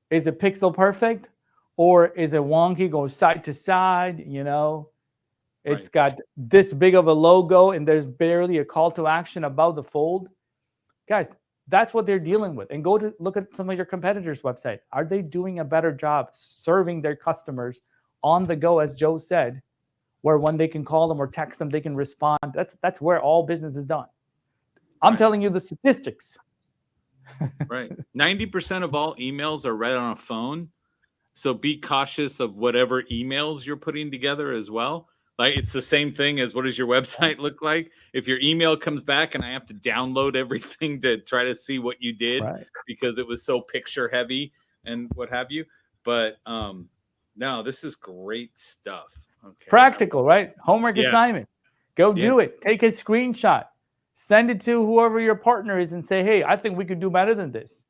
Is it pixel perfect? Or is it wonky, goes side to side? You know, it's got this big of a logo and there's barely a call to action above the fold. Guys, that's what they're dealing with. And go to look at some of your competitors' website. Are they doing a better job serving their customers on the go, as Joe said, where when they can call them or text them, they can respond? That's where all business is done. I'm telling you the statistics. Right. 90% of all emails are read on a phone. So be cautious of whatever emails you're putting together as well. Like, it's the same thing as, what does your website look like? If your email comes back and I have to download everything to try to see what you did because it was so picture heavy and what have you. But no, this is great stuff. Okay. Practical, right? Homework assignment. Go do it. Take a screenshot. Send it to whoever your partner is and say, hey, I think we could do better than this.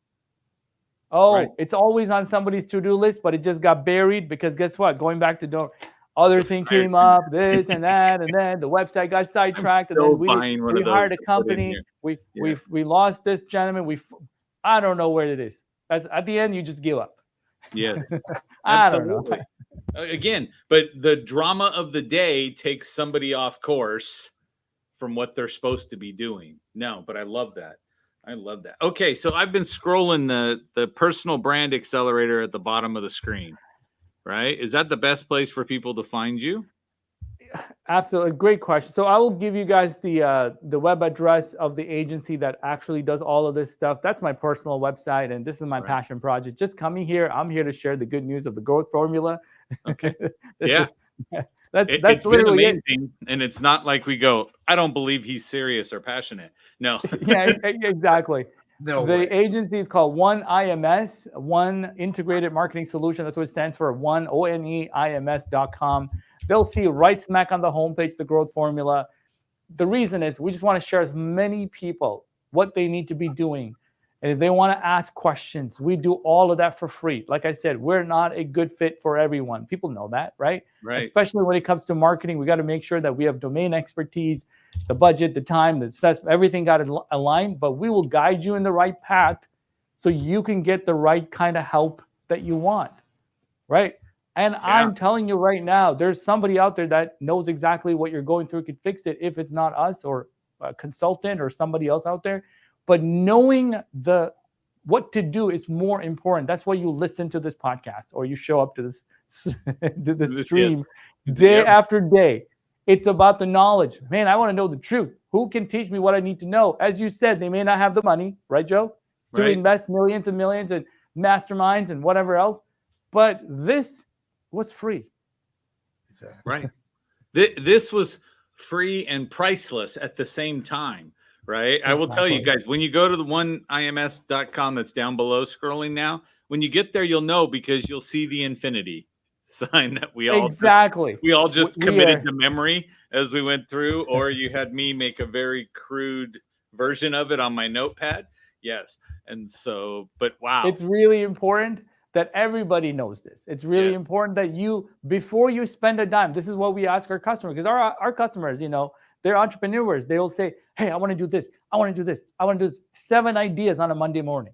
Oh, it's always on somebody's to-do list, but it just got buried because guess what? Going back to other thing came up, this and that, and then the website got sidetracked, and then we hired a company. We lost this gentleman. I don't know where it is. That's at the end, you just give up. Yeah, I don't know. Again, but the drama of the day takes somebody off course from what they're supposed to be doing. No, but I love that. I love that. Okay, so I've been scrolling the personal brand accelerator at the bottom of the screen, right? Is that the best place for people to find you? Absolutely. Great question. So I will give you guys the web address of the agency that actually does all of this stuff. That's my personal website, and this is my passion project. Just coming here. I'm here to share the good news of the growth formula. Okay. That's literally amazing. And it's not like we go, I don't believe he's serious or passionate. No. Exactly. No the way. agency is called OneIMS, One Integrated Marketing Solution. That's what it stands for. OneIMS.com. They'll see right smack on the homepage the growth formula. The reason is we just want to share as many people what they need to be doing. And if they want to ask questions, we do all of that for free. Like I said, we're not a good fit for everyone. People know that, right? Especially when it comes to marketing, we got to make sure that we have domain expertise, the budget, the time, the success, everything got aligned. But we will guide you in the right path so you can get the right kind of help that you want, right? And I'm telling you right now, there's somebody out there that knows exactly what you're going through, could fix it if it's not us or a consultant or somebody else out there. But knowing what to do is more important. That's why you listen to this podcast or you show up to this to the stream day after day. It's about the knowledge. Man, I want to know the truth. Who can teach me what I need to know? As you said, they may not have the money, right, Joe, to invest millions and millions in masterminds and whatever else. But this was free. Exactly. Right. This was free and priceless at the same time. Right. I will tell you guys, when you go to the oneims.com that's down below scrolling now, when you get there, you'll know because you'll see the infinity sign that we all just committed to memory as we went through, or you had me make a very crude version of it on my notepad. Yes. And so, but wow. It's really important that everybody knows this. It's really important that before you spend a dime, this is what we ask our customers, because our customers, they're entrepreneurs. They'll say, hey, I want to do this. I want to do this. I want to do this. 7 ideas on a Monday morning.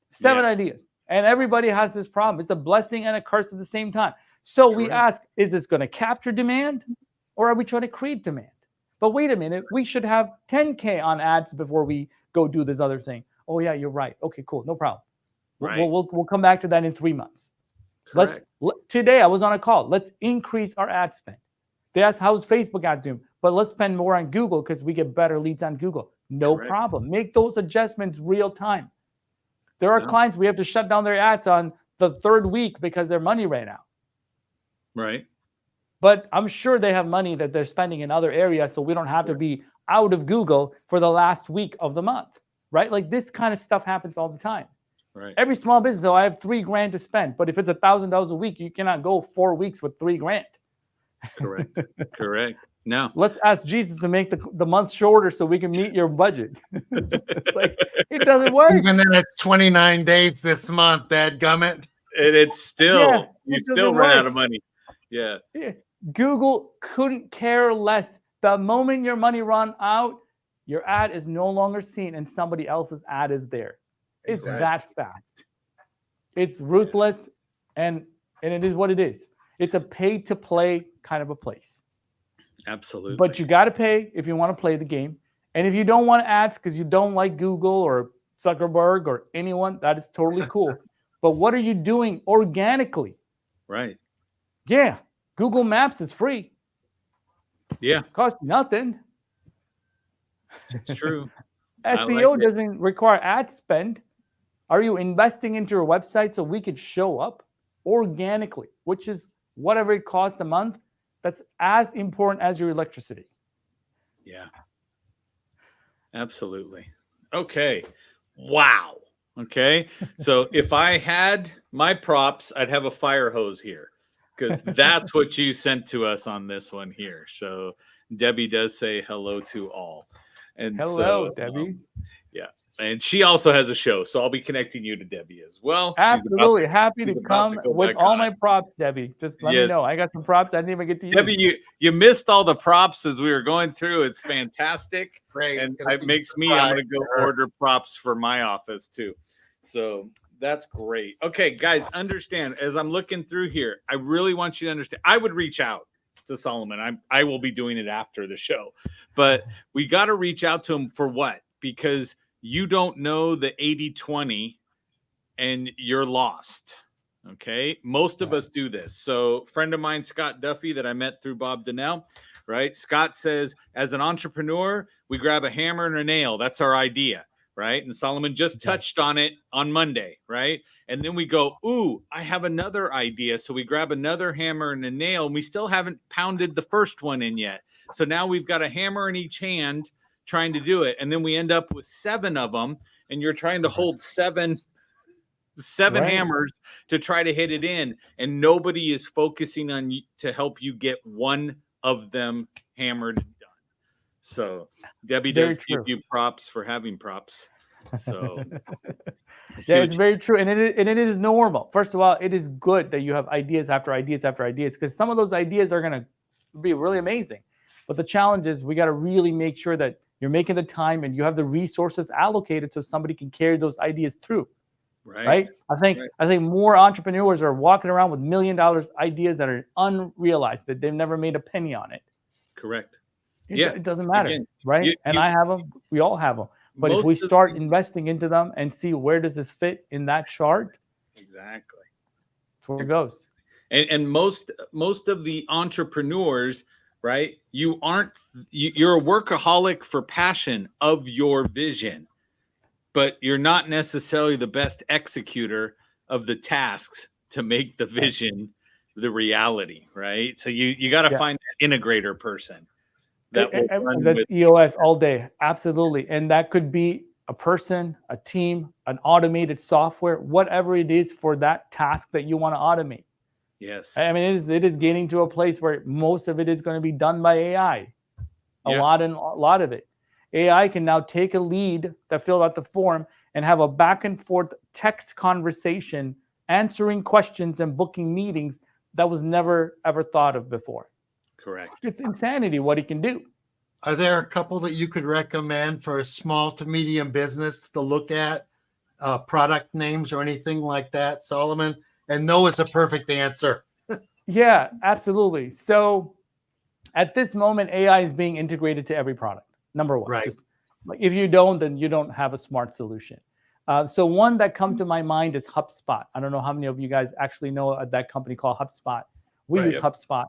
7 ideas. And everybody has this problem. It's a blessing and a curse at the same time. So we ask, is this going to capture demand or are we trying to create demand? But wait a minute, we should have 10K on ads before we go do this other thing. Oh yeah, you're right. Okay, cool, no problem. Right. We'll come back to that in 3 months. Correct. Today I was on a call. Let's increase our ad spend. They asked how's Facebook ads doing, but let's spend more on Google because we get better leads on Google. No Correct. problem. Make those adjustments real time. There are clients we have to shut down their ads on the 3rd week because their money ran out. Right. But I'm sure they have money that they're spending in other areas, so we don't have to be out of Google for the last week of the month, right? Like this kind of stuff happens all the time. Right. Every small business, I have $3,000 to spend, but if it's $1,000 a week, you cannot go 4 weeks with $3,000. Correct. Correct. No. Let's ask Jesus to make the month shorter so we can meet your budget. It's like, it doesn't work. Even then, it's 29 days this month, dadgummit. And it's still, you it still doesn't run out work. of money. Yeah. Google couldn't care less. The moment your money run out, your ad is no longer seen and somebody else's ad is there. It's that fast. It's ruthless, and it is what it is. It's a pay-to-play kind of a place. Absolutely. But you got to pay if you want to play the game. And if you don't want ads because you don't like Google or Zuckerberg or anyone, that is totally cool. But what are you doing organically? Right. Yeah, Google Maps is free. Yeah. Costs nothing. It's true. SEO doesn't require ad spend. Are you investing into your website so we could show up organically, which is whatever it costs a month? That's as important as your electricity. Yeah. Absolutely. Okay. Wow. Okay. So if I had my props, I'd have a fire hose here because that's what you sent to us on this one here. So Debbie does say hello to all. And hello, so, Debbie. Yeah. And she also has a show. So I'll be connecting you to Debbie as well. Absolutely. Happy to come with all my props, Debbie. Just let me know. I got some props I didn't even get to use. Debbie, you missed all the props as we were going through. It's fantastic. Great. And it makes me, I'm going to go order props for my office too. So that's great. Okay, guys, understand as I'm looking through here, I really want you to understand. I would reach out to Solomon. I will be doing it after the show, but we got to reach out to him for what? Because you don't know the 80-20 and you're lost. Okay. Most of us do this. So friend of mine, Scott Duffy, that I met through Bob Donnell, right? Scott says, as an entrepreneur, we grab a hammer and a nail. That's our idea. Right. And Solomon just touched on it on Monday. Right. And then we go, ooh, I have another idea. So we grab another hammer and a nail, and we still haven't pounded the first one in yet. So now we've got a hammer in each hand trying to do it. And then we end up with 7 of them, and you're trying to hold seven hammers to try to hit it in. And nobody is focusing on you to help you get one of them hammered and done. So Debbie does give you props for having props. So yeah, it's very true. And it is normal. First of all, it is good that you have ideas after ideas after ideas, because some of those ideas are going to be really amazing. But the challenge is we got to really make sure that you're making the time and you have the resources allocated so somebody can carry those ideas through. Right? I think more entrepreneurs are walking around with $1 million ideas that are unrealized, that they've never made a penny on it. Correct. It doesn't matter, right? I have them. We all have them. But if we start investing into them and see where does this fit in that chart, exactly, that's where it goes. And most of the entrepreneurs, right? You're a workaholic for passion of your vision, but you're not necessarily the best executor of the tasks to make the vision the reality, right? So you got to find that integrator person. That's EOS all day. Absolutely. And that could be a person, a team, an automated software, whatever it is for that task that you want to automate. Yes. I mean, it is getting to a place where most of it is going to be done by AI. A lot of it. AI can now take a lead that filled out the form and have a back and forth text conversation, answering questions and booking meetings that was never ever thought of before. Correct. It's insanity what he can do. Are there a couple that you could recommend for a small to medium business to look at? Product names or anything like that, Solomon? And no is a perfect answer. Yeah, absolutely. So At this moment, AI is being integrated to every product. Number one, Right. just like if you don't, then you don't have a smart solution. So one that comes to my mind is HubSpot. I don't know how many of you guys actually know that company called HubSpot. We Right. use HubSpot,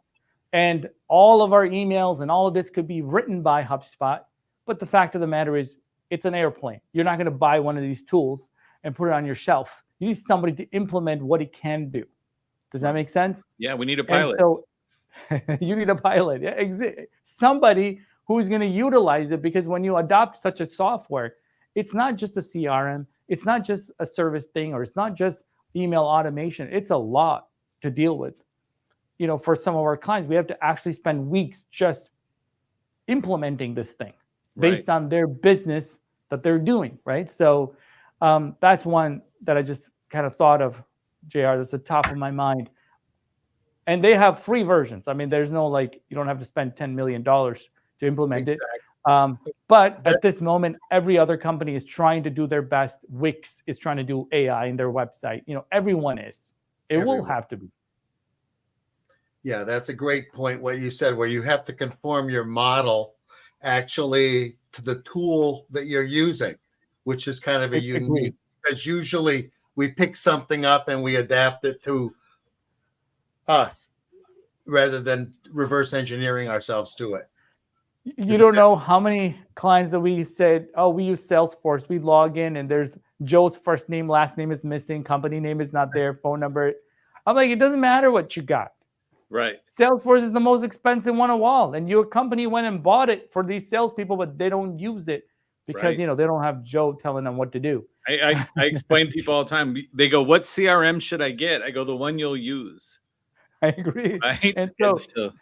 and all of our emails and all of this could be written by HubSpot. But the fact of the matter is, it's an airplane. You're not going to buy one of these tools and put it on your shelf. You need somebody to implement what it can do. Does that make sense? Yeah, we need a And pilot. so you need a pilot. Yeah, somebody who's going to utilize it, because when you adopt such a software, it's not just a CRM, it's not just a service thing, or it's not just email automation. It's a lot to deal with. You know, for some of our clients, we have to actually spend weeks just implementing this thing based on their business that they're doing, right? So that's one that I just kind of thought of, JR, that's the top of my mind. And they have free versions. I mean, there's no like, you don't have to spend $10 million to implement it. But at this moment, every other company is trying to do their best. Wix is trying to do AI in their website. You know, everyone is. It will have to be. Yeah, that's a great point, what you said, where you have to conform your model actually to the tool that you're using, which is kind of a unique, because usually we pick something up and we adapt it to us rather than reverse engineering ourselves to it. You don't know how many clients that we said, oh, we use Salesforce. We log in and there's Joe's first name, last name is missing, company name is not there, phone number. I'm like, it doesn't matter what you got. Right. Salesforce is the most expensive one of all. And your company went and bought it for these salespeople, but they don't use it because, you know, they don't have Joe telling them what to do. I explain to people all the time. They go, what CRM should I get? I go, the one you'll use. I agree. Right. And so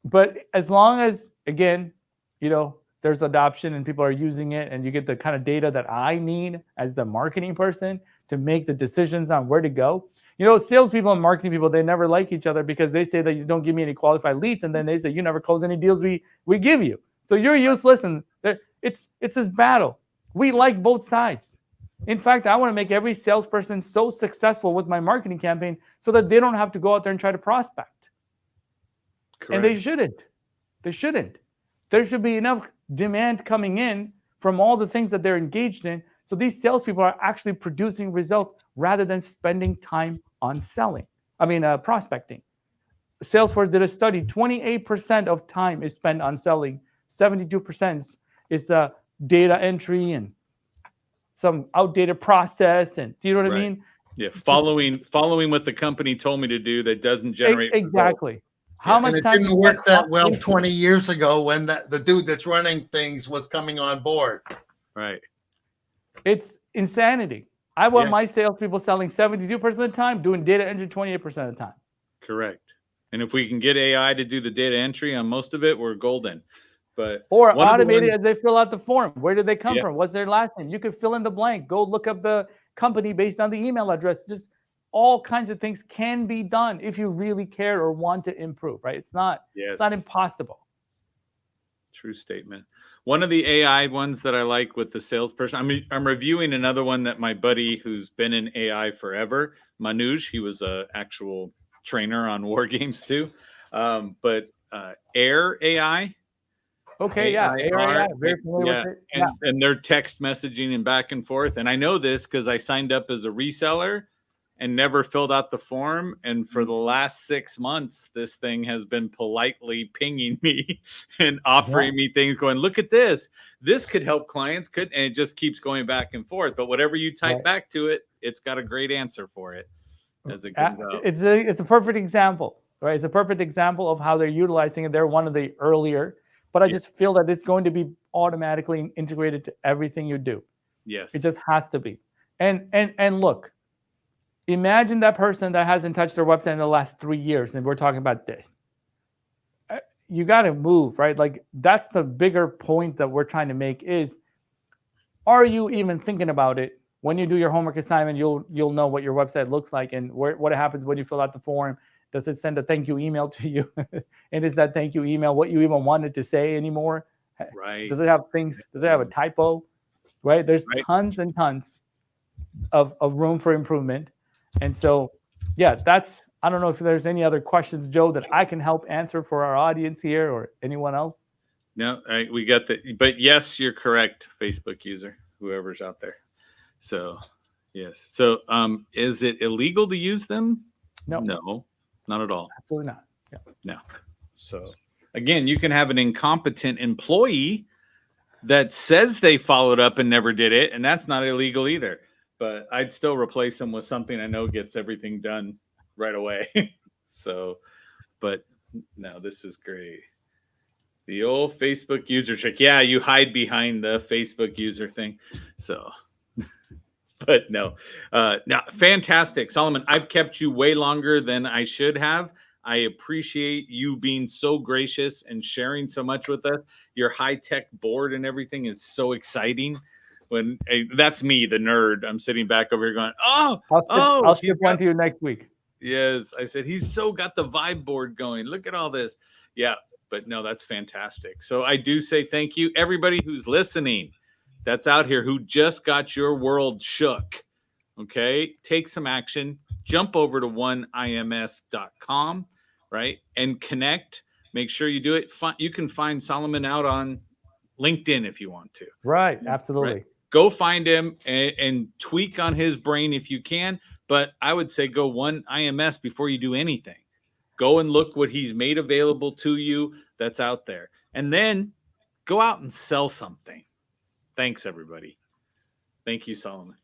but as long as, again, you know, there's adoption and people are using it and you get the kind of data that I need as the marketing person to make the decisions on where to go. You know, salespeople and marketing people, they never like each other because they say that you don't give me any qualified leads. And then they say, you never close any deals we give you. So you're useless. And it's this battle. We like both sides. In fact, I want to make every salesperson so successful with my marketing campaign so that they don't have to go out there and try to prospect. Correct. And they shouldn't. They shouldn't. There should be enough demand coming in from all the things that they're engaged in. So these salespeople are actually producing results rather than spending time on prospecting. Salesforce did a study, 28% of time is spent on selling. 72% is data entry and some outdated process. And do you know what I mean? Yeah, following what the company told me to do that doesn't generate exactly. How much and it time didn't work that well 20 years ago when the dude that's running things was coming on board. Right. It's insanity. I want my salespeople selling 72% of the time, doing data entry 28% of the time. Correct. And if we can get AI to do the data entry on most of it, we're golden. Or automate it as they fill out the form. Where did they come from? What's their last name? You could fill in the blank. Go look up the company based on the email address. Just all kinds of things can be done if you really care or want to improve, right? It's not impossible. True statement. One of the AI ones that I like with the salesperson, I'm reviewing another one that my buddy who's been in AI forever, Manoj, he was an actual trainer on war games too. But Air AI. Okay, AI, very familiar with it. And their text messaging and back and forth. And I know this because I signed up as a reseller and never filled out the form. And for the last 6 months, this thing has been politely pinging me and offering me things going, look at this. This could help clients. And it just keeps going back and forth. But whatever you type back to it, it's got a great answer for it as it comes out. It's a perfect example, right? It's a perfect example of how they're utilizing it. They're one of the earlier, but I just feel that it's going to be automatically integrated to everything you do. Yes. It just has to be. And look, imagine that person that hasn't touched their website in the last 3 years, and we're talking about this. You got to move, right? Like that's the bigger point that we're trying to make is, are you even thinking about it? When you do your homework assignment, you'll know what your website looks like and what happens when you fill out the form. Does it send a thank you email to you? And is that thank you email what you even wanted to say anymore? Right. Does it have things? Does it have a typo? Right? There's tons and tons of room for improvement. And so, that's I don't know if there's any other questions, Joe, that I can help answer for our audience here or anyone else. No, we got the, but yes, you're correct, Facebook user, whoever's out there. So, yes. So, is it illegal to use them? No, No, not at all. absolutely not. Yeah. No. So, again, you can have an incompetent employee that says they followed up and never did it, and that's not illegal either. But I'd still replace them with something I know gets everything done right away. So, but no, this is great. The old Facebook user trick. Yeah, you hide behind the Facebook user thing. So, but no, fantastic, Solomon. I've kept you way longer than I should have. I appreciate you being so gracious and sharing so much with us. Your high-tech board and everything is so exciting. When that's me, the nerd. I'm sitting back over here going, I'll ship one to you next week. Yes, I said he's so got the vibe board going. Look at all this. Yeah, but no, that's fantastic. So I do say thank you, everybody who's listening. That's out here who just got your world shook. Okay, take some action. Jump over to oneims.com, right, and connect. Make sure you do it. You can find Solomon out on LinkedIn if you want to. Right, absolutely. Right? Go find him and tweak on his brain if you can. But I would say go OneIMS before you do anything. Go and look what he's made available to you that's out there. And then go out and sell something. Thanks, everybody. Thank you, Solomon.